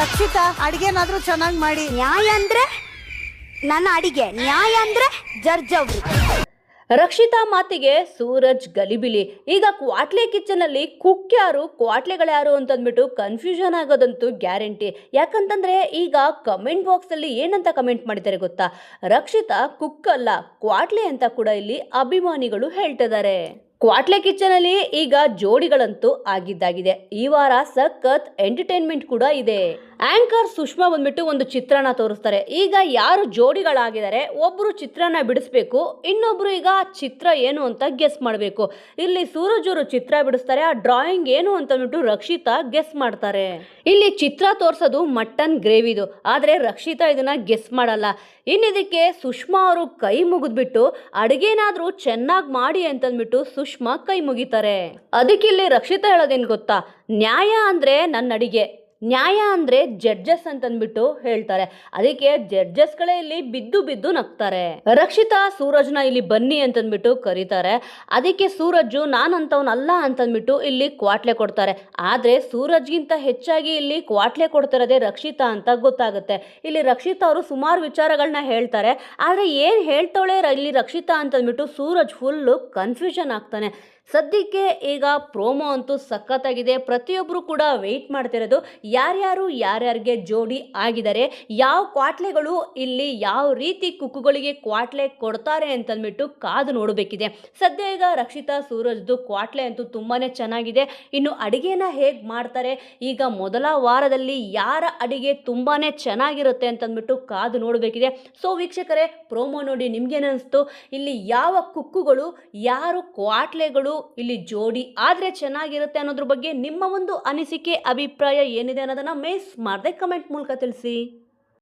ರಕ್ಷಿತಾ ಅಡಿಗೆನಾದ್ರೂ ಚೆನ್ನಾಗಿ ಮಾಡಿ. ನ್ಯಾಯ ಅಂದ್ರೆ ನನ್ನ ಅಡಿಗೆ, ನ್ಯಾಯ ಅಂದ್ರೆ ಜಡ್ಜ್ ಅವ್ರು. ರಕ್ಷಿತಾ ಮಾತಿಗೆ ಸೂರಜ್ ಗಲಿಬಿಲಿ. ಈಗ ಕ್ವಾಟ್ಲೆ ಕಿಚನ್ ಅಲ್ಲಿ ಕುಕ್ ಯಾರು, ಕ್ವಾಟ್ಲೆಗಳು ಯಾರು ಅಂತಂದ್ಬಿಟ್ಟು ಕನ್ಫ್ಯೂಷನ್ ಆಗೋದಂತೂ ಗ್ಯಾರಂಟಿ. ಯಾಕಂತಂದ್ರೆ ಈಗ ಕಮೆಂಟ್ ಬಾಕ್ಸ್ ಅಲ್ಲಿ ಏನಂತ ಕಮೆಂಟ್ ಮಾಡಿದ್ದಾರೆ ಗೊತ್ತಾ, ರಕ್ಷಿತಾ ಕುಕ್ ಅಲ್ಲ ಕ್ವಾಟ್ಲೆ ಅಂತ ಕೂಡ ಇಲ್ಲಿ ಅಭಿಮಾನಿಗಳು ಹೇಳ್ತಿದ್ದಾರೆ. ಕ್ವಾಟ್ಲೆ ಕಿಚನ್ ಅಲ್ಲಿ ಈಗ ಜೋಡಿಗಳಂತೂ ಆಗಿದ್ದಾಗಿದೆ. ಈ ವಾರ ಸಖತ್ ಎಂಟರ್ಟೈನ್ಮೆಂಟ್ ಕೂಡ ಇದೆ. ಆಂಕರ್ ಸುಷ್ಮಾ ಬಂದ್ಬಿಟ್ಟು ಒಂದು ಚಿತ್ರಣ ತೋರಿಸ್ತಾರೆ. ಈಗ ಯಾರು ಜೋಡಿಗಳಾಗಿದ್ದಾರೆ, ಒಬ್ರು ಚಿತ್ರನ ಬಿಡಿಸ್ಬೇಕು, ಇನ್ನೊಬ್ರು ಈಗ ಚಿತ್ರ ಏನು ಅಂತ ಗೆಸ್ ಮಾಡಬೇಕು. ಇಲ್ಲಿ ಸೂರಜ್ ಅವರು ಚಿತ್ರ ಬಿಡಿಸ್ತಾರೆ, ಆ ಡ್ರಾಯಿಂಗ್ ಏನು ಅಂತಂದ್ಬಿಟ್ಟು ರಕ್ಷಿತಾ ಗೆಸ್ ಮಾಡ್ತಾರೆ. ಇಲ್ಲಿ ಚಿತ್ರ ತೋರ್ಸೋದು ಮಟನ್ ಗ್ರೇವಿದು, ಆದ್ರೆ ರಕ್ಷಿತಾ ಇದನ್ನ ಗೆಸ್ ಮಾಡಲ್ಲ. ಇನ್ನಿದಕ್ಕೆ ಸುಷ್ಮಾ ಅವರು ಕೈ ಮುಗಿದ್ಬಿಟ್ಟು ಅಡುಗೆನಾದ್ರೂ ಚೆನ್ನಾಗಿ ಮಾಡಿ ಅಂತಂದ್ಬಿಟ್ಟು ಸುಷ್ಮಾ ಕೈ ಮುಗಿತಾರೆ. ಅದಕ್ಕೆ ಇಲ್ಲಿ ರಕ್ಷಿತಾ ಹೇಳೋದೇನು ಗೊತ್ತಾ, ನ್ಯಾಯ ಅಂದ್ರೆ ನನ್ನ ಅಡಿಗೆ, ನ್ಯಾಯ ಅಂದ್ರೆ ಜಡ್ಜಸ್ ಅಂತಂದ್ಬಿಟ್ಟು ಹೇಳ್ತಾರೆ. ಅದಕ್ಕೆ ಜಡ್ಜಸ್ಗಳೇ ಇಲ್ಲಿ ಬಿದ್ದು ಬಿದ್ದು ನಗ್ತಾರೆ. ರಕ್ಷಿತಾ ಸೂರಜ್ನ ಇಲ್ಲಿ ಬನ್ನಿ ಅಂತಂದ್ಬಿಟ್ಟು ಕರೀತಾರೆ. ಅದಕ್ಕೆ ಸೂರಜ್ಜು ನಾನಂತವನಲ್ಲ ಅಂತಂದ್ಬಿಟ್ಟು ಇಲ್ಲಿ ಕ್ವಾಟ್ಲೆ ಕೊಡ್ತಾರೆ. ಆದ್ರೆ ಸೂರಜ್ಗಿಂತ ಹೆಚ್ಚಾಗಿ ಇಲ್ಲಿ ಕ್ವಾಟ್ಲೆ ಕೊಡ್ತಿರೋದೇ ರಕ್ಷಿತಾ ಅಂತ ಗೊತ್ತಾಗುತ್ತೆ. ಇಲ್ಲಿ ರಕ್ಷಿತಾ ಅವರು ಸುಮಾರು ವಿಚಾರಗಳನ್ನ ಹೇಳ್ತಾರೆ. ಆದ್ರೆ ಏನ್ ಹೇಳ್ತಾಳೆ ಇಲ್ಲಿ ರಕ್ಷಿತಾ ಅಂತಂದ್ಬಿಟ್ಟು ಸೂರಜ್ ಫುಲ್ಲು ಕನ್ಫ್ಯೂಷನ್ ಆಗ್ತಾನೆ. ಸದ್ಯಕ್ಕೆ ಈಗ ಪ್ರೋಮೋ ಅಂತೂ ಸಖತ್ತಾಗಿದೆ. ಪ್ರತಿಯೊಬ್ಬರು ಕೂಡ ವೆಯ್ಟ್ ಮಾಡ್ತಿರೋದು ಯಾರ್ಯಾರಿಗೆ ಜೋಡಿ ಆಗಿದ್ದಾರೆ, ಯಾವ ಕ್ವಾಟ್ಲೆಗಳು ಇಲ್ಲಿ ಯಾವ ರೀತಿ ಕುಕ್ಕುಗಳಿಗೆ ಕ್ವಾಟ್ಲೆ ಕೊಡ್ತಾರೆ ಅಂತಂದ್ಬಿಟ್ಟು ಕಾದು ನೋಡಬೇಕಿದೆ. ಸದ್ಯ ಈಗ ರಕ್ಷಿತಾ ಸೂರಜ್ದು ಕ್ವಾಟ್ಲೆ ಅಂತೂ ತುಂಬಾನೇ ಚೆನ್ನಾಗಿದೆ. ಇನ್ನು ಅಡಿಗೆನ ಹೇಗೆ ಮಾಡ್ತಾರೆ, ಈಗ ಮೊದಲ ವಾರದಲ್ಲಿ ಯಾರ ಅಡಿಗೆ ತುಂಬಾನೇ ಚೆನ್ನಾಗಿರುತ್ತೆ ಅಂತಂದ್ಬಿಟ್ಟು ಕಾದು ನೋಡಬೇಕಿದೆ. ಸೊ ವೀಕ್ಷಕರೇ, ಪ್ರೋಮೋ ನೋಡಿ ನಿಮ್ಗೇನಿಸ್ತು, ಇಲ್ಲಿ ಯಾವ ಕುಕ್ಕುಗಳು ಯಾರು ಕ್ವಾಟ್ಲೆಗಳು ಇಲ್ಲಿ ಜೋಡಿ ಆದ್ರೆ ಚೆನ್ನಾಗಿರುತ್ತೆ ಅನ್ನೋದ್ರ ಬಗ್ಗೆ ನಿಮ್ಮ ಒಂದು ಅನಿಸಿಕೆ ಅಭಿಪ್ರಾಯ ಏನಿದೆ ಅನ್ನೋದನ್ನ ಮಿಸ್ ಮಾಡದೆ ಕಮೆಂಟ್ ಮೂಲಕ ತಿಳಿಸಿ.